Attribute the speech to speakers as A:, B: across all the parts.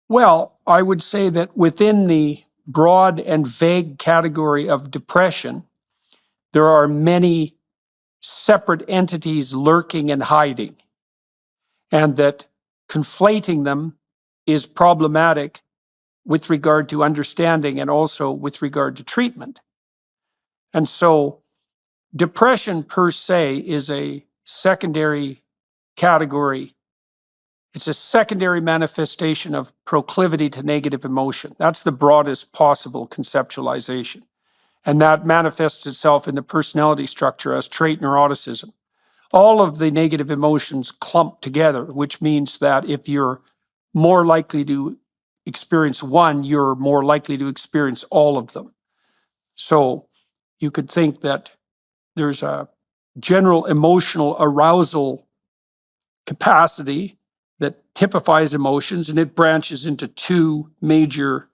A: Well, I would say that within the broad and vague category of depression, there are many separate entities lurking and hiding, and that conflating them is problematic with regard to understanding and also with regard to treatment. And so, depression per se is a secondary category. It's a secondary manifestation of proclivity to negative emotion. That's the broadest possible conceptualization. And that manifests itself in the personality structure as trait neuroticism. All of the negative emotions clump together, which means that if you're more likely to experience one, you're more likely to experience all of them. So you could think that there's a general emotional arousal capacity that typifies emotions, and it branches into two major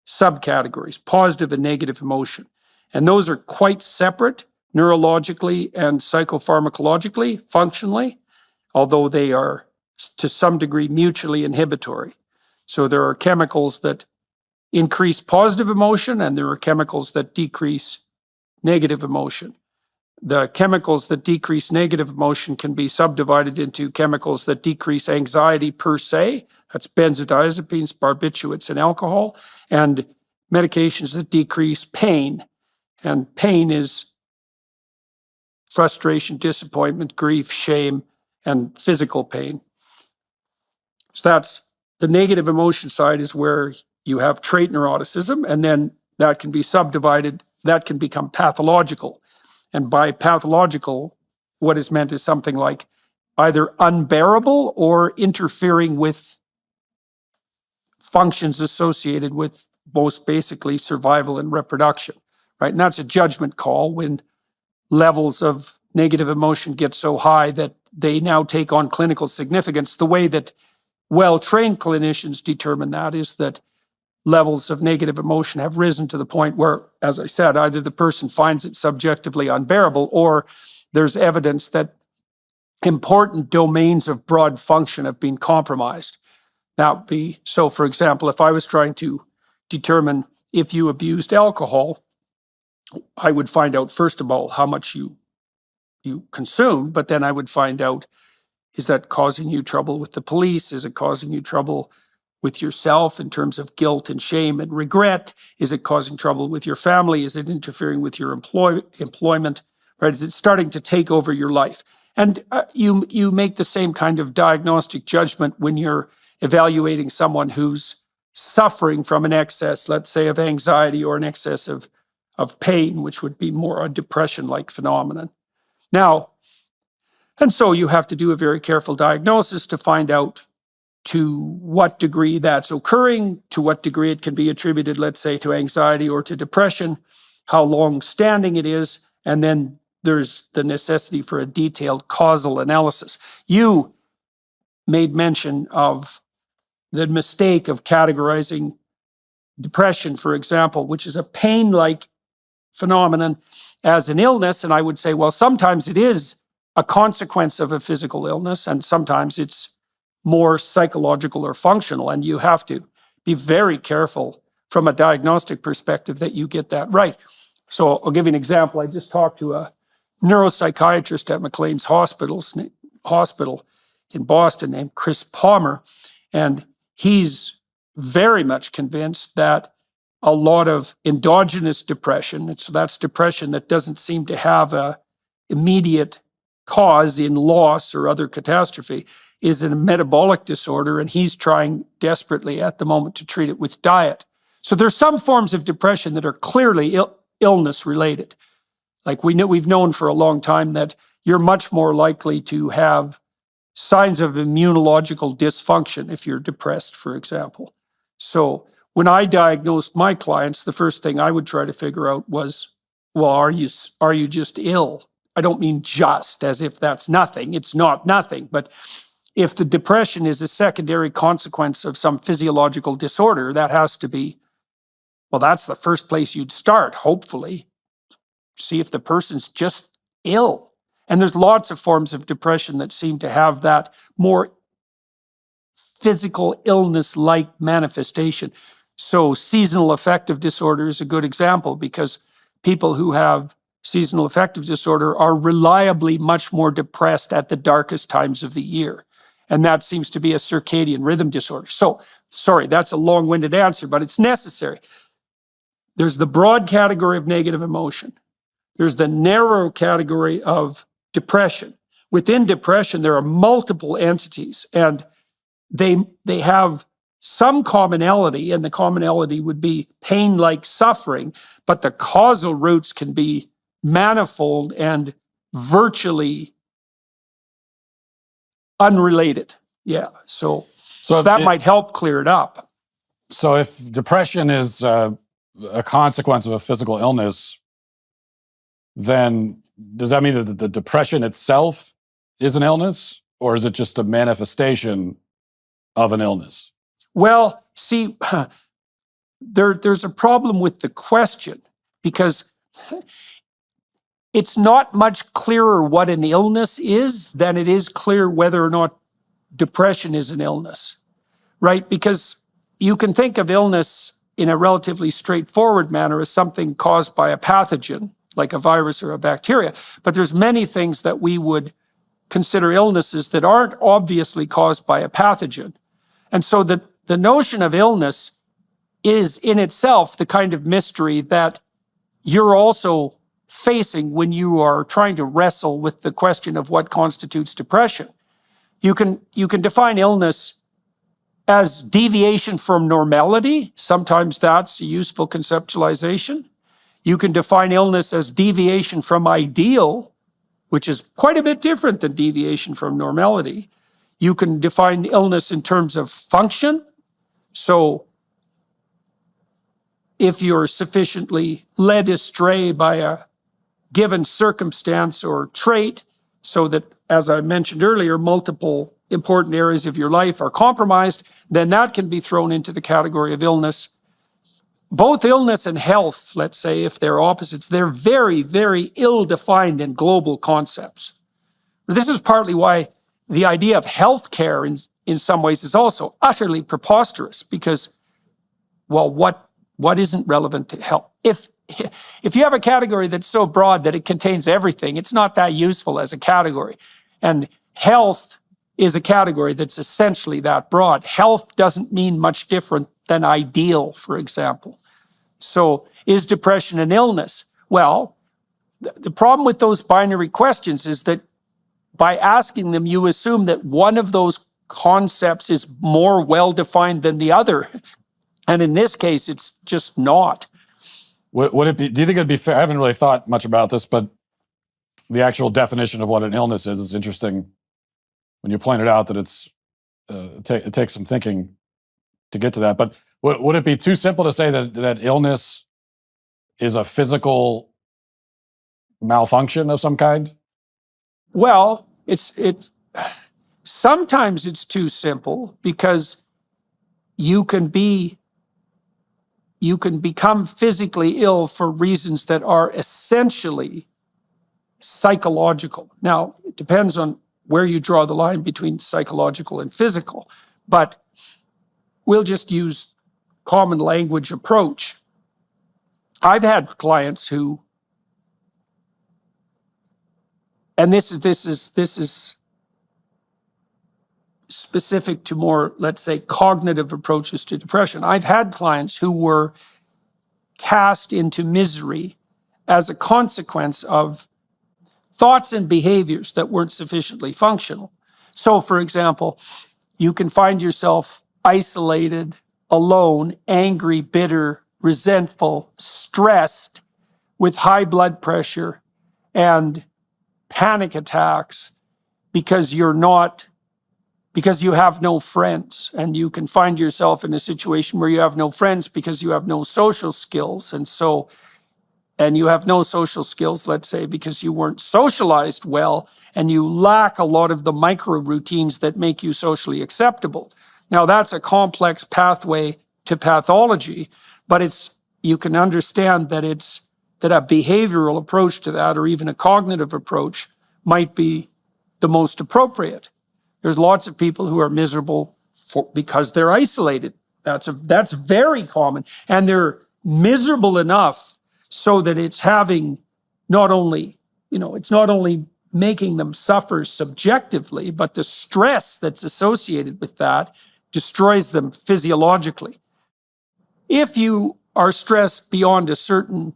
A: subcategories, positive and negative emotion. And those are quite separate neurologically and psychopharmacologically, functionally, although they are to some degree mutually inhibitory. So there are chemicals that increase positive emotion and there are chemicals that decrease negative emotion. The chemicals that decrease negative emotion can be subdivided into chemicals that decrease anxiety per se, that's benzodiazepines, barbiturates, and alcohol, and medications that decrease pain. And pain is frustration, disappointment, grief, shame, and physical pain. So that's the negative emotion side, is where you have trait neuroticism, and then that can be subdivided, that can become pathological. And by pathological, what is meant is something like either unbearable or interfering with functions associated with most basically survival and reproduction, right? And that's a judgment call when levels of negative emotion get so high that they now take on clinical significance. The way that well-trained clinicians determine that is that levels of negative emotion have risen to the point where, as I said, either the person finds it subjectively unbearable or there's evidence that important domains of broad function have been compromised. That would be, so for example, if I was trying to determine if you abused alcohol, I would find out, first of all, how much you consume, but then I would find out, is that causing you trouble with the police? Is it causing you trouble with yourself in terms of guilt and shame and regret? Is it causing trouble with your family? Is it interfering with your employment? Right? Is it starting to take over your life? And you make the same kind of diagnostic judgment when you're evaluating someone who's suffering from an excess, let's say, of anxiety or an excess of pain, which would be more a depression-like phenomenon. Now, and so you have to do a very careful diagnosis to find out to what degree that's occurring, to what degree it can be attributed, let's say, to anxiety or to depression, how long-standing it is, and then there's the necessity for a detailed causal analysis. You made mention of the mistake of categorizing depression, for example, which is a pain-like phenomenon, as an illness, and I would say, well, sometimes it is a consequence of a physical illness, and sometimes it's more psychological or functional, and you have to be very careful from a diagnostic perspective that you get that right. So I'll give you an example. I just talked to a neuropsychiatrist at McLean's Hospital in Boston named Chris Palmer, and he's very much convinced that a lot of endogenous depression, and so that's depression that doesn't seem to have a immediate cause in loss or other catastrophe, is a metabolic disorder, and he's trying desperately at the moment to treat it with diet. So there's some forms of depression that are clearly illness related. Like we've known for a long time that you're much more likely to have signs of immunological dysfunction if you're depressed, for example. So when I diagnosed my clients, the first thing I would try to figure out was, well, are you just ill? I don't mean just, as if that's nothing. It's not nothing. But if the depression is a secondary consequence of some physiological disorder, that has to be, well, that's the first place you'd start, hopefully. See if the person's just ill. And there's lots of forms of depression that seem to have that more physical illness-like manifestation. So seasonal affective disorder is a good example, because people who have seasonal affective disorder are reliably much more depressed at the darkest times of the year. And that seems to be a circadian rhythm disorder. So, sorry, that's a long-winded answer, but it's necessary. There's the broad category of negative emotion. There's the narrow category of depression. Within depression, there are multiple entities, and they have some commonality, and the commonality would be pain-like suffering, but the causal roots can be manifold and virtually unrelated. Yeah, so that might help clear it up.
B: So if depression is a consequence of a physical illness, then does that mean that the depression itself is an illness, or is it just a manifestation of an illness?
A: Well, see, there's a problem with the question, because it's not much clearer what an illness is than it is clear whether or not depression is an illness, right? Because you can think of illness in a relatively straightforward manner as something caused by a pathogen, like a virus or a bacteria, but there's many things that we would consider illnesses that aren't obviously caused by a pathogen. And so the notion of illness is in itself the kind of mystery that you're also facing when you are trying to wrestle with the question of what constitutes depression. You can define illness as deviation from normality. Sometimes that's a useful conceptualization. You can define illness as deviation from ideal, which is quite a bit different than deviation from normality. You can define illness in terms of function. So if you're sufficiently led astray by a given circumstance or trait, so that, as I mentioned earlier, multiple important areas of your life are compromised, then that can be thrown into the category of illness. Both illness and health, let's say, if they're opposites, they're very, very ill-defined and global concepts. This is partly why the idea of healthcare in some ways is also utterly preposterous, because, well, what isn't relevant to health? If you have a category that's so broad that it contains everything, it's not that useful as a category. And health is a category that's essentially that broad. Health doesn't mean much different than ideal, for example. So is depression an illness? Well, the problem with those binary questions is that by asking them, you assume that one of those concepts is more well-defined than the other. And in this case, it's just not.
B: Would it be, do you think it'd be fair? I haven't really thought much about this, but the actual definition of what an illness is interesting. When you pointed out that it takes some thinking to get to that. But would it be too simple to say that illness is a physical malfunction of some kind?
A: Well, it's sometimes it's too simple, because you can become physically ill for reasons that are essentially psychological. Now, it depends on where you draw the line between psychological and physical, but we'll just use common language approach. I've had clients who, and this is specific to more, let's say, cognitive approaches to depression. I've had clients who were cast into misery as a consequence of thoughts and behaviors that weren't sufficiently functional. So, for example, you can find yourself isolated, alone, angry, bitter, resentful, stressed, with high blood pressure and panic attacks because you have no friends. And you can find yourself in a situation where you have no friends because you have no social skills. And you have no social skills, let's say, because you weren't socialized well, and you lack a lot of the micro routines that make you socially acceptable. Now, that's a complex pathway to pathology, but you can understand that a behavioral approach to that, or even a cognitive approach, might be the most appropriate. There's lots of people who are miserable because they're isolated. That's very common. And they're miserable enough so that it's having not only, it's not only making them suffer subjectively, but the stress that's associated with that destroys them physiologically. If you are stressed beyond a certain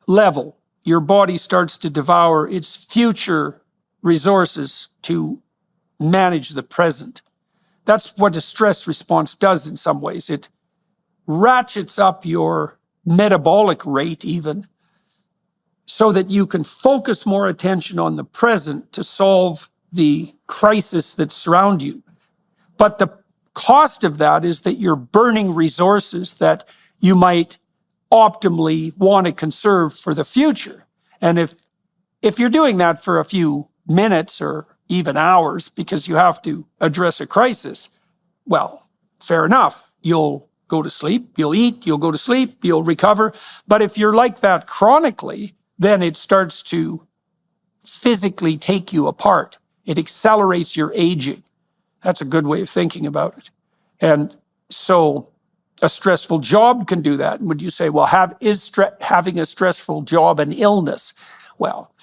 A: level, your body starts to devour its future resources to manage the present. That's what a stress response does in some ways. It ratchets up your metabolic rate even, so that you can focus more attention on the present to solve the crisis that surround you. But the cost of that is that you're burning resources that you might optimally want to conserve for the future. And if you're doing that for a few minutes or even hours because you have to address a crisis, well, fair enough. You'll go to sleep, you'll eat, you'll go to sleep, you'll recover. But if you're like that chronically, then it starts to physically take you apart. It accelerates your aging. That's a good way of thinking about it. And so a stressful job can do that. Would you say, well, having a stressful job an illness? Well,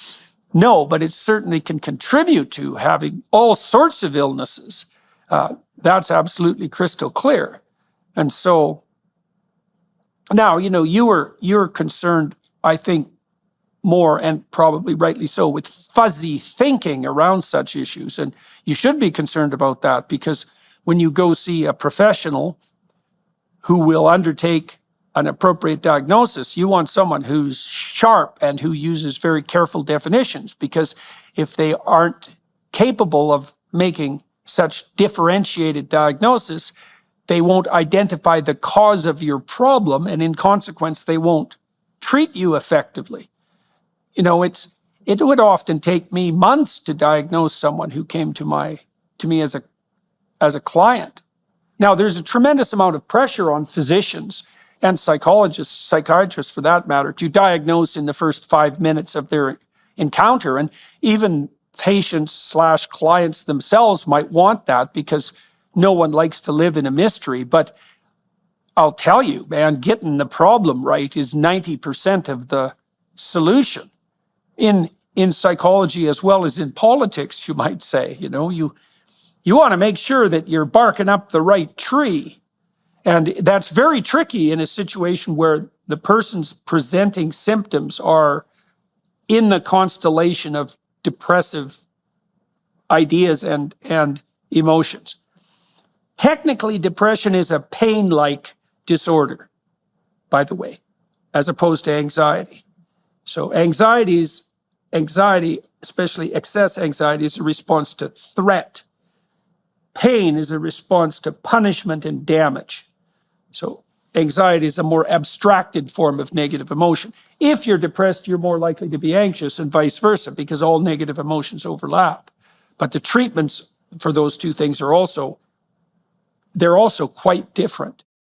A: no, but it certainly can contribute to having all sorts of illnesses. That's absolutely crystal clear. And so now, you're concerned, I think, more, and probably rightly so, with fuzzy thinking around such issues. And you should be concerned about that, because when you go see a professional who will undertake an appropriate diagnosis, you want someone who's sharp and who uses very careful definitions, because if they aren't capable of making such differentiated diagnosis, they won't identify the cause of your problem, and in consequence, they won't treat you effectively. It would often take me months to diagnose someone who came to me as a client. Now, there's a tremendous amount of pressure on physicians and psychologists, psychiatrists for that matter, to diagnose in the first 5 minutes of their encounter. And even patients/clients themselves might want that, because no one likes to live in a mystery. But I'll tell you, man, getting the problem right is 90% of the solution. In psychology as well as in politics, you might say, you want to make sure that you're barking up the right tree. And that's very tricky in a situation where the person's presenting symptoms are in the constellation of depressive ideas and emotions. Technically, depression is a pain-like disorder, by the way, as opposed to anxiety. So anxiety, especially excess anxiety, is a response to threat. Pain is a response to punishment and damage. So anxiety is a more abstracted form of negative emotion. If you're depressed, you're more likely to be anxious, and vice versa, because all negative emotions overlap. But the treatments for those two things they're also quite different.